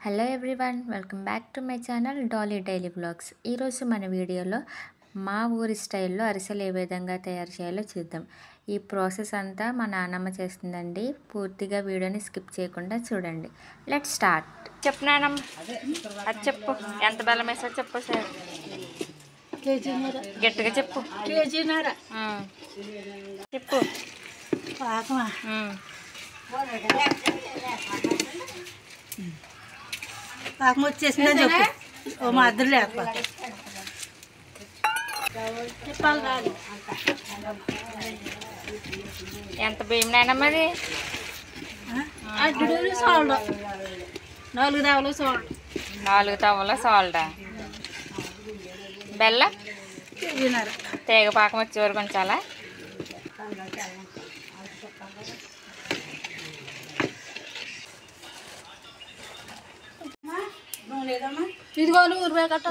Hello everyone, welcome back to my channel Dolly daily vlogs. ఈరోజు మన వీడియోలో మా ఊరి స్టైల్లో అరిసెలు ఏ విధంగా తయారు చేయాలో చూద్దాం. ఈ ప్రాసెస్ అంతా మా నాన్నమ్మ చేస్తుందండి. పూర్తిగా వీడియోని స్కిప్ చేయకుండా చూడండి. Let's start. చెప్పు నాన్నమ్మ, అది చెప్పు. ఎంత బెల్లం వేసా చెప్పు సార్. గట్టిగా చెప్పు. చెప్పు. పాకం వచ్చేసిందని చెప్పు. ఓ మా అద్దరు లేకపోతే చెప్పాలి రాదు. ఎంత బియ్యం నాయనమ్మది? అడ్డు సాల్ట్ 4 తవలు సాల్ట్. 4 తవ్వల సాల్టా? బెల్లం తేగ పాకం వచ్చే వరకు ఉంచాలా? ఇదిగో ఊరిపోయి కట్ట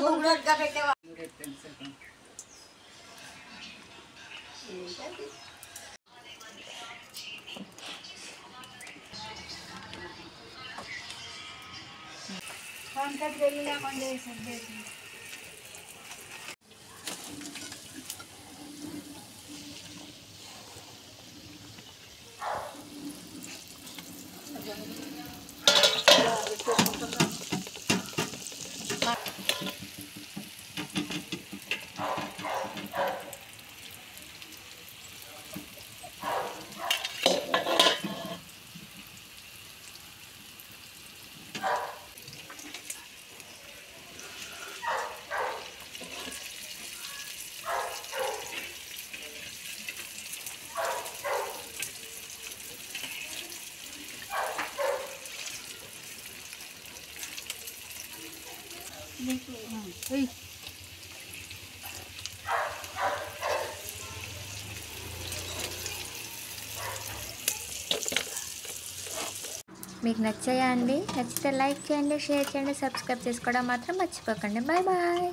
మీకు నచ్చాయా అండి? నచ్చితే లైక్ చేయండి, షేర్ చేయండి, సబ్స్క్రైబ్ చేసుకోవడం మాత్రం మర్చిపోకండి. Bye bye.